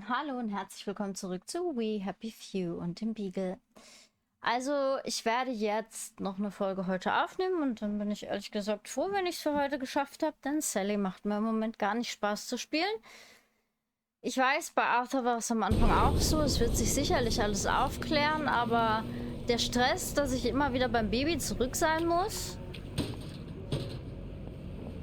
Hallo und herzlich willkommen zurück zu We Happy Few und dem Beagle. Also, ich werde jetzt noch eine Folge heute aufnehmen und dann bin ich ehrlich gesagt froh, wenn ich es für heute geschafft habe, denn Sally macht mir im Moment gar nicht Spaß zu spielen. Ich weiß, bei Arthur war es am Anfang auch so, es wird sich sicherlich alles aufklären, aber der Stress, dass ich immer wieder beim Baby zurück sein muss,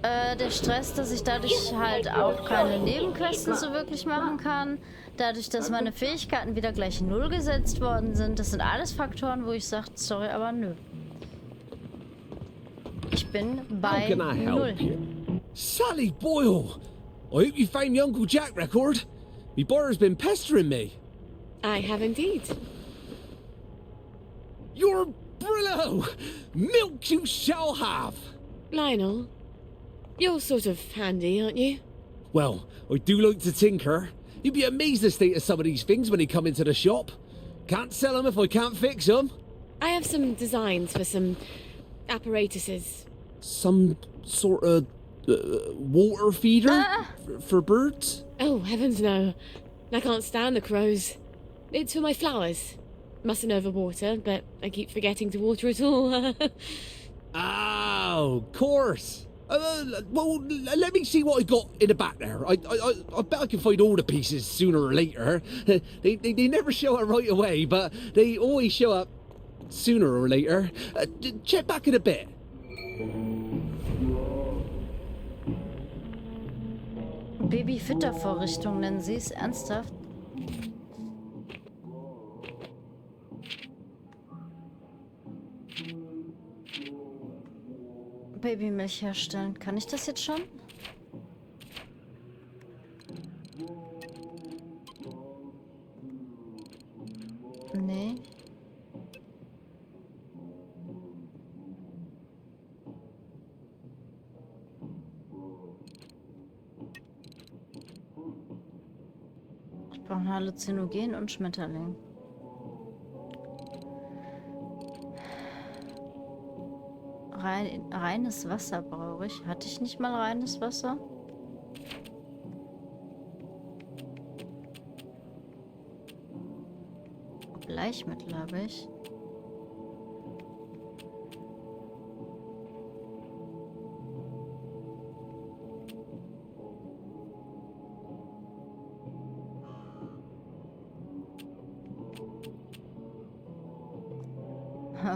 der Stress, dass ich dadurch halt auch keine Nebenquests so wirklich machen kann, dadurch, dass meine Fähigkeiten wieder gleich null gesetzt worden sind, das sind alles Faktoren, wo ich sage, sorry, aber nö. Ich bin bei null. Sally Boyle! I hope you found the Uncle Jack record. Me brother's been pestering me. I have indeed. You're Brillo! Milk you shall have! Lionel, you're sort of handy, aren't you? Well, I do like to tinker. You'd be amazed at the state of some of these things when they come into the shop. Can't sell them if I can't fix them. I have some designs for some apparatuses. Some sort of water feeder for birds? Oh, heavens no. I can't stand the crows. It's for my flowers. Mustn't overwater, but I keep forgetting to water it all. Oh, of course. Well, let me see what I got in the back there. I bet I can find all the pieces sooner or later. They never show up right away, but they always show up sooner or later. Check back in a bit. Baby-Füttervorrichtung nennen sie es, ernsthaft? Babymilch herstellen. Kann ich das jetzt schon? Nee. Ich brauche ein Halluzinogen und Schmetterling. Reines Wasser brauche ich. Hatte ich nicht mal reines Wasser? Bleichmittel habe ich.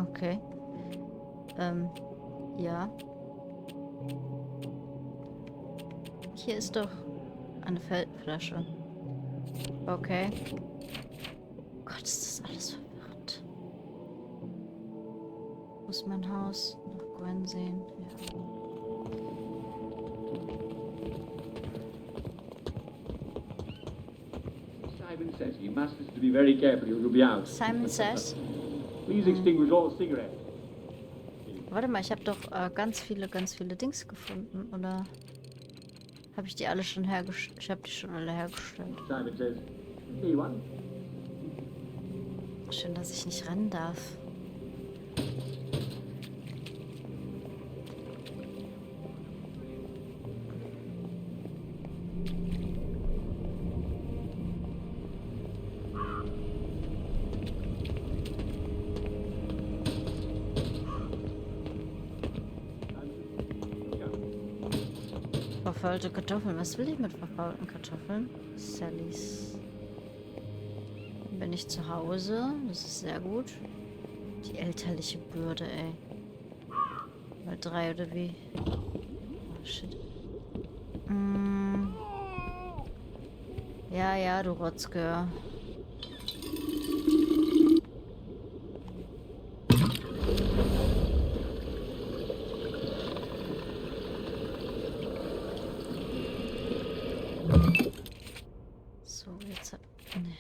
Okay. Ja. Hier ist doch eine Feldflasche. Okay. Gott, ist das alles verwirrend. Wo ist mein Haus? Nach Gwen sehen. Ja. Simon says you must to be very careful, you'll be out. Simon says. Please extinguish all cigarettes. Warte mal, ich habe doch ganz viele Dings gefunden, oder habe ich die alle schon hergestellt? Ich habe die schon alle hergestellt. Simon says, here one. Schön, dass ich nicht rennen darf. Verfaulte Kartoffeln. Was will ich mit verfaulten Kartoffeln? Sallys. Bin ich zu Hause? Das ist sehr gut. Die elterliche Bürde, ey. Mal 3 oder wie? Oh, shit. Ja, du Rotzgör. So, jetzt... Nee.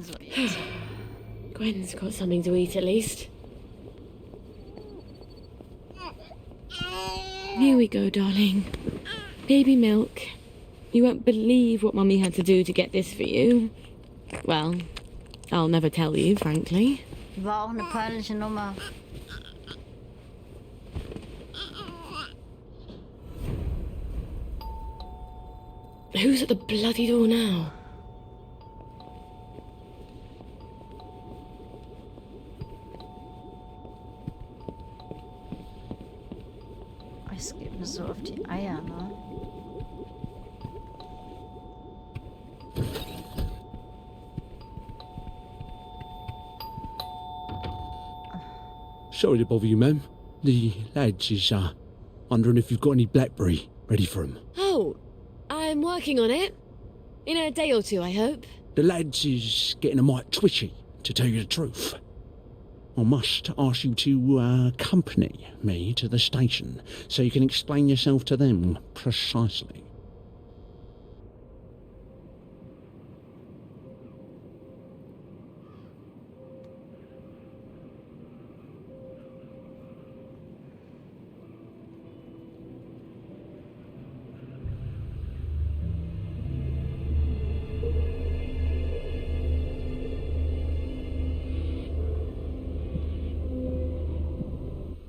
So, jetzt. Gwen's got something to eat at least. Here we go, darling. Baby milk. You won't believe what Mummy had to do to get this for you. Well, I'll never tell you, frankly. War auch eine peinliche Nummer. Who's at the bloody door now? Es geht mir so auf die Eier, ne? Sorry to bother you, ma'am. The lads is, wondering if you've got any blackberry ready for 'em. Oh, I'm working on it. In a day or two, I hope. The lads is getting a mite twitchy, to tell you the truth. I must ask you to accompany me to the station so you can explain yourself to them precisely.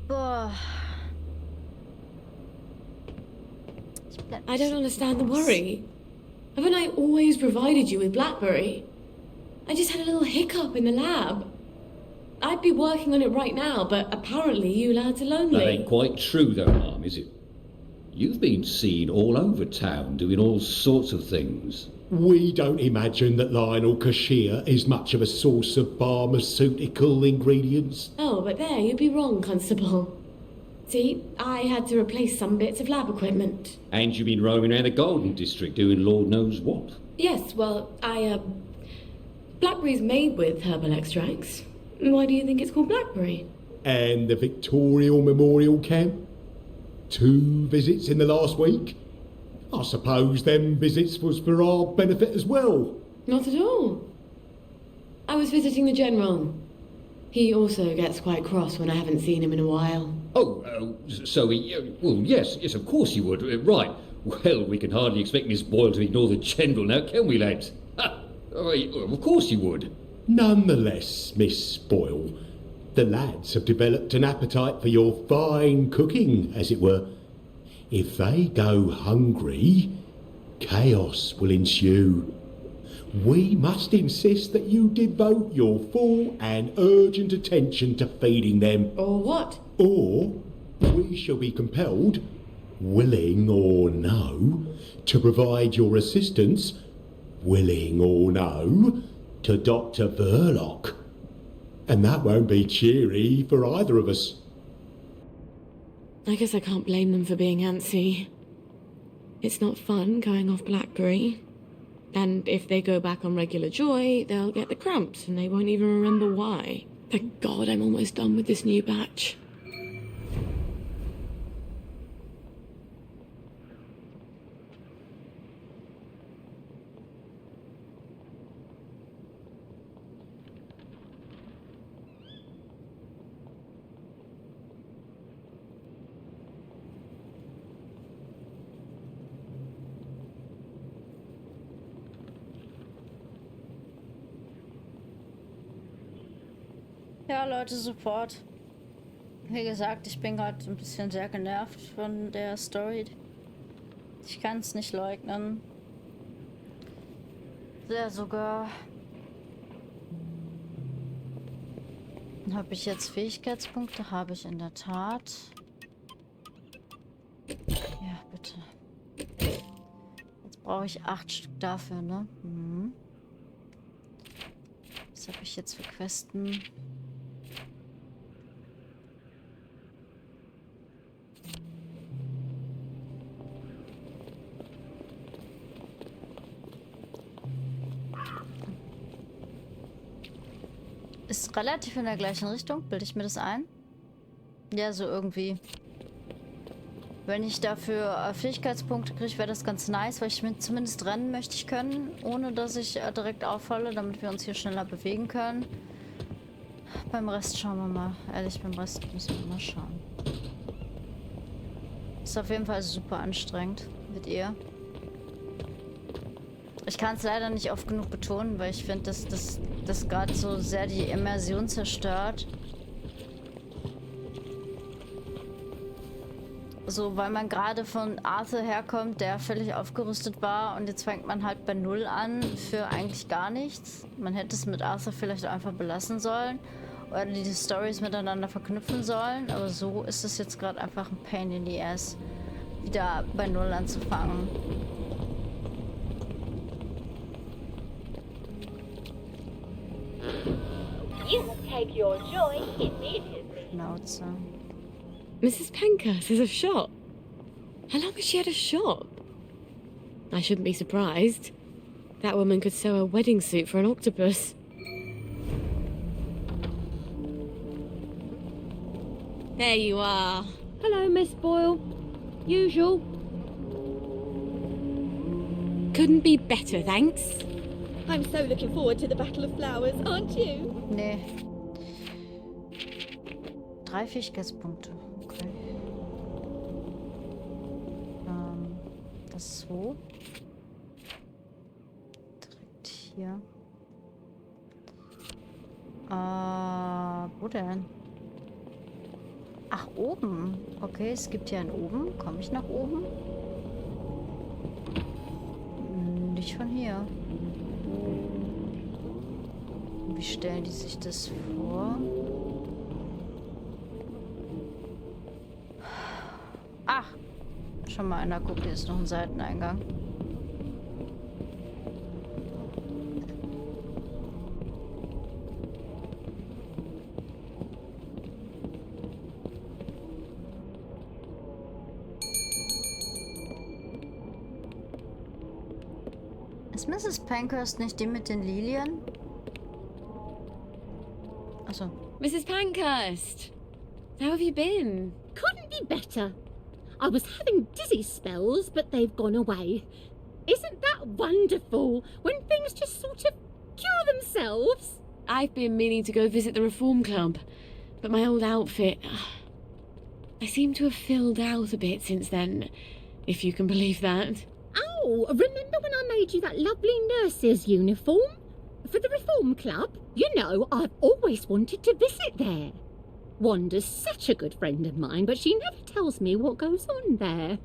Boah. I don't understand the worry. Haven't I always provided you with blackberry? I just had a little hiccup in the lab. I'd be working on it right now, but apparently you lads are lonely. That ain't quite true though, Mum, is it? You've been seen all over town doing all sorts of things. We don't imagine that Lionel Cashier is much of a source of pharmaceutical ingredients. Oh, but there, you'd be wrong, Constable. See, I had to replace some bits of lab equipment. And you've been roaming around the Golden District doing Lord knows what. Yes, well, blackberry's made with herbal extracts. Why do you think it's called blackberry? And the Victorial Memorial Camp? 2 visits in the last week? I suppose them visits was for our benefit as well. Not at all. I was visiting the General. He also gets quite cross when I haven't seen him in a while. So well, yes, of course you would. Right. Well, we can hardly expect Miss Boyle to ignore the General now, can we, lads? Of course you would. Nonetheless, Miss Boyle, the lads have developed an appetite for your fine cooking, as it were. If they go hungry, chaos will ensue. We must insist that you devote your full and urgent attention to feeding them. Or what? Or we shall be compelled, willing or no, to provide your assistance, willing or no, to Dr. Verloc. And that won't be cheery for either of us. I guess I can't blame them for being antsy. It's not fun going off blackberry. And if they go back on regular Joy, they'll get the cramps and they won't even remember why. Thank God I'm almost done with this new batch. Ja, Leute, sofort. Wie gesagt, ich bin gerade ein bisschen sehr genervt von der Story. Ich kann es nicht leugnen. Sehr sogar. Habe ich jetzt Fähigkeitspunkte? Habe ich in der Tat. Ja, bitte. Jetzt brauche ich 8 Stück dafür, ne? Mhm. Was habe ich jetzt für Questen? Ist relativ in der gleichen Richtung, bilde ich mir das ein? Ja, so irgendwie. Wenn ich dafür Fähigkeitspunkte kriege, wäre das ganz nice, weil ich zumindest rennen möchte ich können, ohne dass ich direkt auffalle, damit wir uns hier schneller bewegen können. Beim Rest schauen wir mal. Ehrlich, beim Rest müssen wir mal schauen. Ist auf jeden Fall super anstrengend mit ihr. Ich kann es leider nicht oft genug betonen, weil ich finde, dass das gerade so sehr die Immersion zerstört. so, weil man gerade von Arthur herkommt, der völlig aufgerüstet war und jetzt fängt man halt bei Null an für eigentlich gar nichts. Man hätte es mit Arthur vielleicht einfach belassen sollen oder die Storys miteinander verknüpfen sollen, aber so ist es jetzt gerade einfach ein Pain in the Ass, wieder bei Null anzufangen. You must take your joy immediately. Schnauze. Mrs. Pankhurst has a shop. How long has she had a shop? I shouldn't be surprised. That woman could sew a wedding suit for an octopus. There you are. Hello, Miss Boyle. Usual. Couldn't be better, thanks. I'm so looking forward to the Battle of Flowers, aren't you? Nee. 3 Fähigkeitspunkte. Okay. Das ist so. Direkt hier. Wo denn? Ach, oben. Okay, es gibt hier einen oben. Komme ich nach oben? Nicht von hier. Wie stellen die sich das vor? Ach, schon mal einer. Guck, hier ist noch ein Seiteneingang. Ist Mrs. Pankhurst nicht die mit den Lilien? Achso. Mrs. Pankhurst, how have you been? Couldn't be better. I was having dizzy spells, but they've gone away. Isn't that wonderful when things just sort of cure themselves? I've been meaning to go visit the Reform Club, but my old outfit... I seem to have filled out a bit since then, if you can believe that. Oh, remember when I made you that lovely nurse's uniform? For the Reform Club? You know, I've always wanted to visit there. Wanda's such a good friend of mine, but she never tells me what goes on there.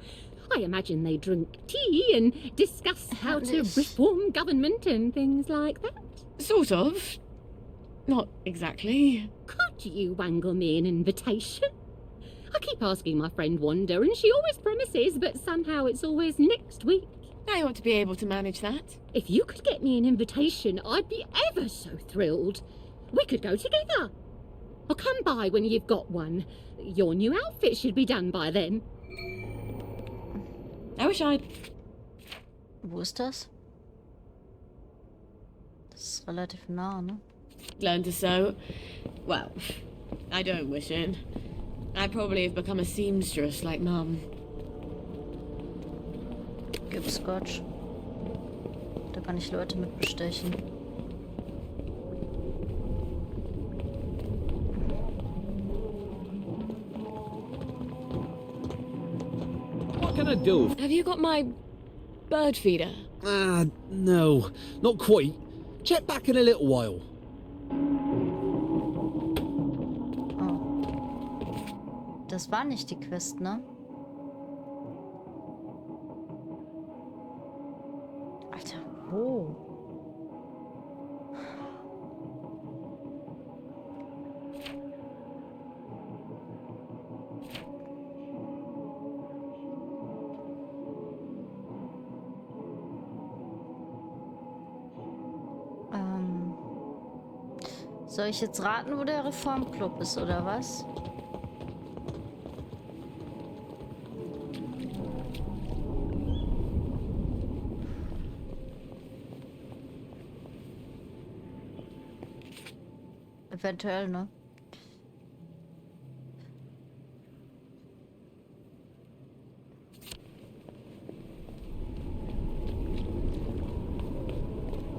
I imagine they drink tea and discuss how to reform government and things like that. Sort of. Not exactly. Could you wangle me an invitation? I keep asking my friend Wanda, and she always promises, but somehow it's always next week. I ought to be able to manage that. If you could get me an invitation, I'd be ever so thrilled. We could go together. I'll come by when you've got one. Your new outfit should be done by then. I wish I'd... Wo ist das? Das ist relativ nah, ne? learned to sew. Well, I don't wish it. I'd probably have become a seamstress like Mum. Gib Scotch. Da kann ich Leute mit bestechen. What can I do? Have you got my bird feeder? No, not quite. Check back in a little while. Oh. Das war nicht die Quest, ne? Alter, wo? Soll ich jetzt raten, wo der Reformclub ist, oder was? Eventuell, ne?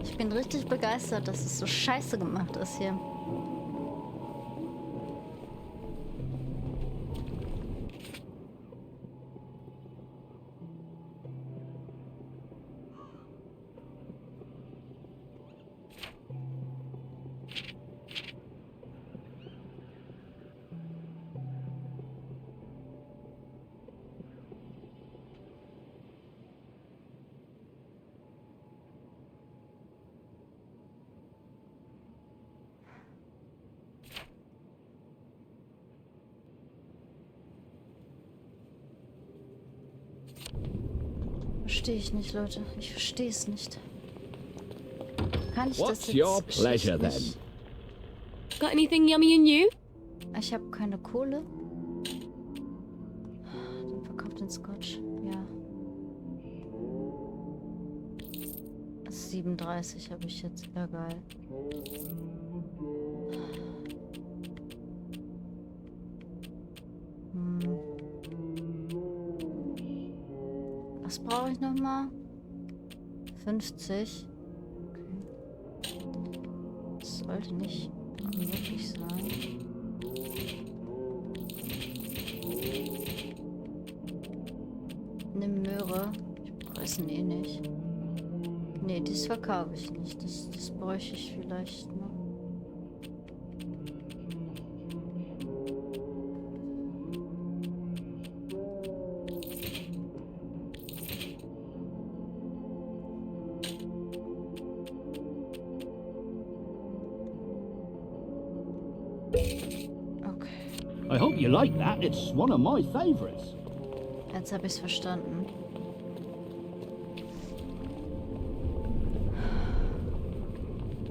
Ich bin richtig begeistert, dass es so scheiße gemacht ist hier. verstehe ich nicht, Leute. Ich verstehe es nicht. Kann ich What's das jetzt your pleasure then? nicht? Got anything yummy and new? Ich habe keine Kohle. Dann verkauft den Scotch. Ja. 37 habe ich jetzt. Ja, geil. Was brauche ich nochmal? 50. Okay. Das sollte nicht möglich sein. Eine Möhre. Ich weiß eh nicht. Nee, das verkaufe ich nicht. Das bräuchte ich vielleicht noch. I hope you like that. It's one of my favorites. Jetzt habe ich es verstanden.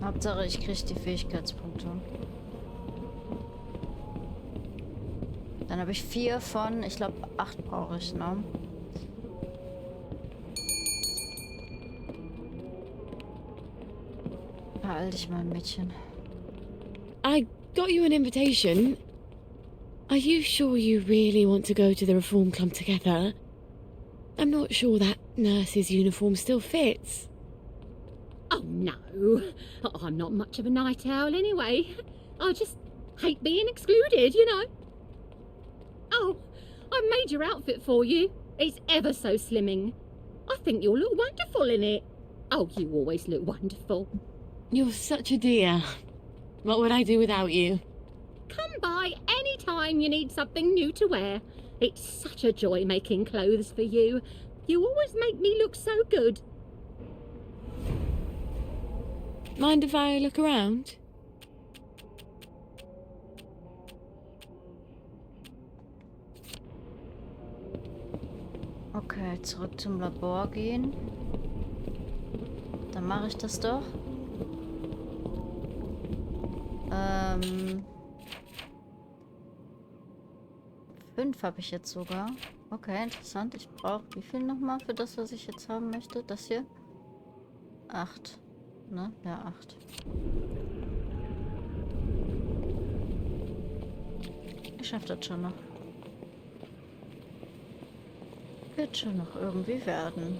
Hauptsache, ich kriege die Fähigkeitspunkte. Dann habe ich 4 von, ich glaube 8 brauche ich, ne? Beeil dich mal, Mädchen. I got you an invitation. Are you sure you really want to go to the reform club together? I'm not sure that nurse's uniform still fits. Oh, no. I'm not much of a night owl anyway. I just hate being excluded, you know. Oh, I've made your outfit for you. It's ever so slimming. I think you'll look wonderful in it. Oh, you always look wonderful. You're such a dear. What would I do without you? Come by any time you need something new to wear. It's such a joy making clothes for you. You always make me look so good. Mind if I look around? Okay, zurück zum Labor gehen. Dann mache ich das doch. 5 habe ich jetzt sogar. Okay, interessant. Ich brauche wie viel nochmal für das, was ich jetzt haben möchte? Das hier? 8. Ne? Ja, 8. Ich schaffe das schon noch. Wird schon noch irgendwie werden.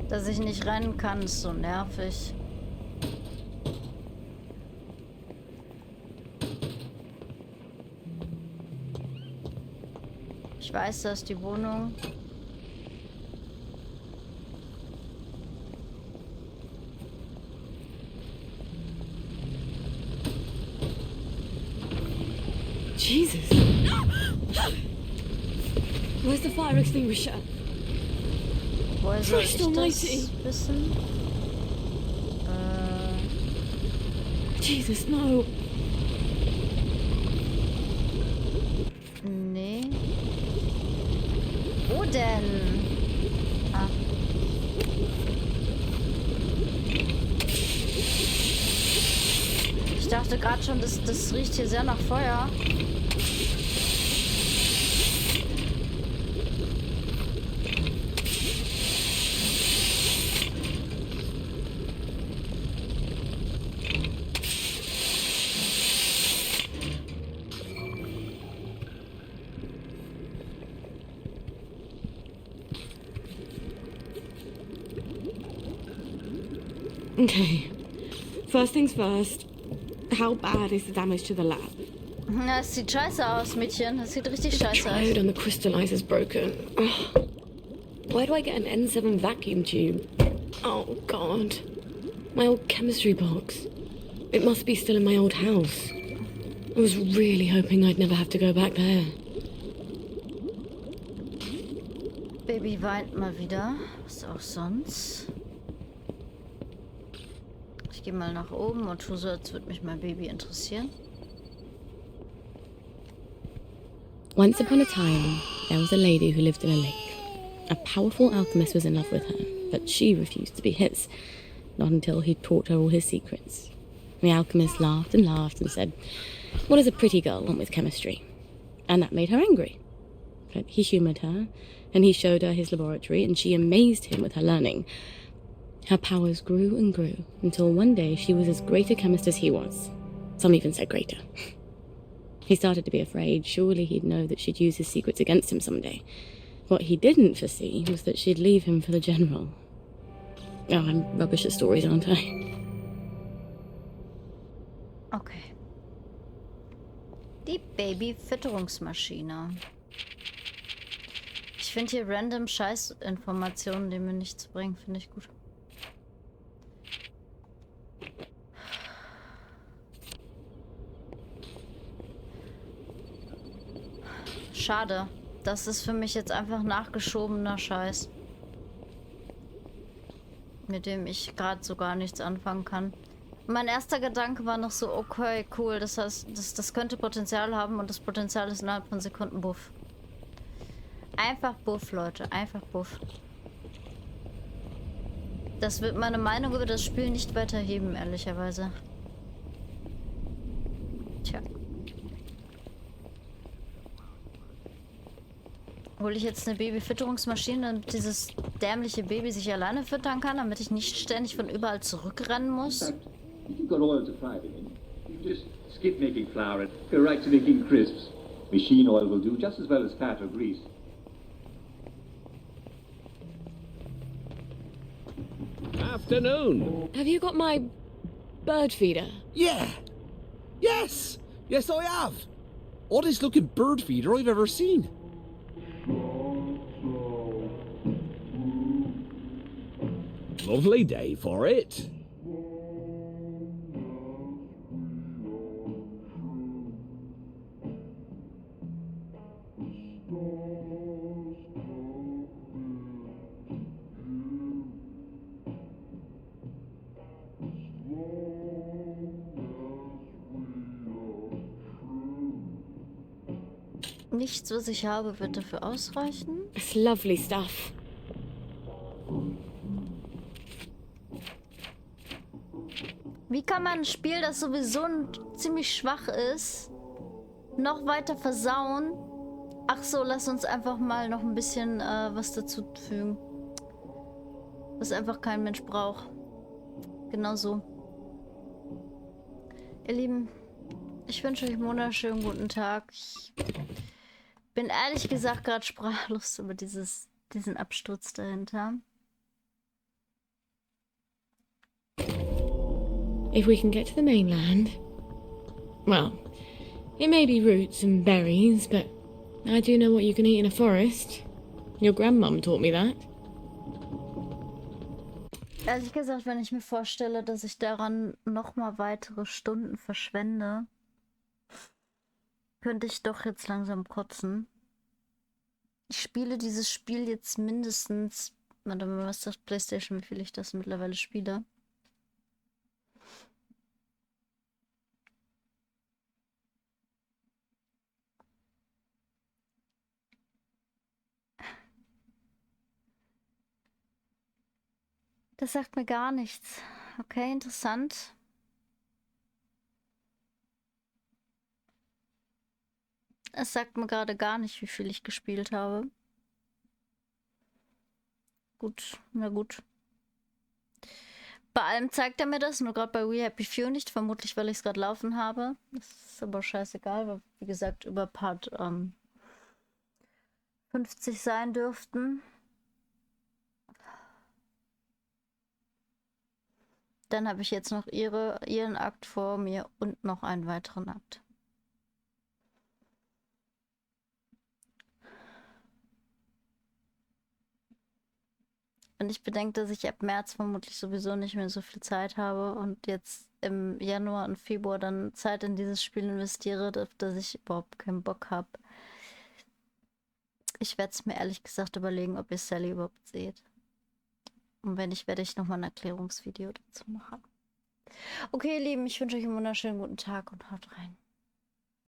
Dass ich nicht rennen kann, ist so nervig. Ich weiß, das ist die Wohnung. Jesus. Where's the fire extinguisher? Woher soll ich Christ das almighty. wissen? Jesus, no. Nee. Wo denn? Ah. Ich dachte gerade schon, das riecht hier sehr nach Feuer. Okay. First things first. How bad is the damage to the lab? Na, das sieht scheiße aus, Mädchen. Das sieht richtig scheiße Triode aus. on the crystallizer's broken. Ugh. Why do I get an N7 vacuum tube? Oh, God. My old chemistry box. It must be still in my old house. I was really hoping I'd never have to go back there. Baby weint mal wieder. Was auch sonst. Ich gehe mal nach oben und tue so, als würde mich mein Baby interessieren. Once upon a time, there was a lady who lived in a lake. A powerful alchemist was in love with her, but she refused to be his, not until he'd taught her all his secrets. The alchemist laughed and said, "What does a pretty girl want with chemistry?" And that made her angry. But he humoured her, and he showed her his laboratory, and she amazed him with her learning. Her powers grew and grew, until one day she was as great a chemist as he was. Some even said greater. He started to be afraid. Surely he'd know that she'd use his secrets against him someday. What he didn't foresee was that she'd leave him for the general. Oh, I'm rubbish at stories, aren't I? Okay. Die Baby-Fütterungsmaschine. Ich finde hier random Scheißinformationen, die mir nichts bringen, finde ich gut. Schade. Das ist für mich jetzt einfach nachgeschobener Scheiß. Mit dem ich gerade so gar nichts anfangen kann. Mein erster Gedanke war noch so, okay, cool, das heißt, das könnte Potenzial haben und das Potenzial ist innerhalb von Sekunden Buff. Einfach Buff, Leute, einfach Buff. Das wird meine Meinung über das Spiel nicht weiterheben, ehrlicherweise. Tja. Hole ich jetzt eine Babyfütterungsmaschine, damit dieses dämliche Baby sich alleine füttern kann, damit ich nicht ständig von überall zurückrennen muss? You've got oil to fry it in. You just skip making flour and go right to making crisps. Machine oil will do just as well as fat or grease. Afternoon. Have you got my bird feeder? Yeah. Yes. Yes, I have. Oddest looking bird feeder I've ever seen. Lovely day for it. Nichts, was ich habe, wird dafür ausreichen. It's lovely stuff. Wie kann man ein Spiel, das sowieso ziemlich schwach ist, noch weiter versauen? Ach so, lass uns einfach mal noch ein bisschen was dazu fügen. Was einfach kein Mensch braucht. Genau so. Ihr Lieben, ich wünsche euch einen wunderschönen guten Tag. Ich bin ehrlich gesagt gerade sprachlos über diesen Absturz dahinter. If we can get to the mainland... Well, it may be roots and berries, but I do know what you can eat in a forest. Your grandmum taught me that. Ehrlich gesagt, wenn ich mir vorstelle, dass ich daran nochmal weitere Stunden verschwende, könnte ich doch jetzt langsam kotzen. Ich spiele dieses Spiel jetzt mindestens... Warte mal, was sagt PlayStation, wie viel ich das mittlerweile spiele? Das sagt mir gar nichts. Okay, interessant. Es sagt mir gerade gar nicht, wie viel ich gespielt habe. Gut, na gut. Bei allem zeigt er mir das, nur gerade bei We Happy Few nicht. Vermutlich, weil ich es gerade laufen habe. Das ist aber scheißegal, weil, wie gesagt, über Part 50 sein dürften. Dann habe ich jetzt noch ihren Akt vor mir und noch einen weiteren Akt. wenn ich bedenke, dass ich ab März vermutlich sowieso nicht mehr so viel Zeit habe und jetzt im Januar und Februar dann Zeit in dieses Spiel investiere, auf das ich überhaupt keinen Bock habe. Ich werde es mir ehrlich gesagt überlegen, ob ihr Sally überhaupt seht. Und wenn nicht, werde ich nochmal ein Erklärungsvideo dazu machen. Okay, ihr Lieben, ich wünsche euch einen wunderschönen guten Tag und haut rein.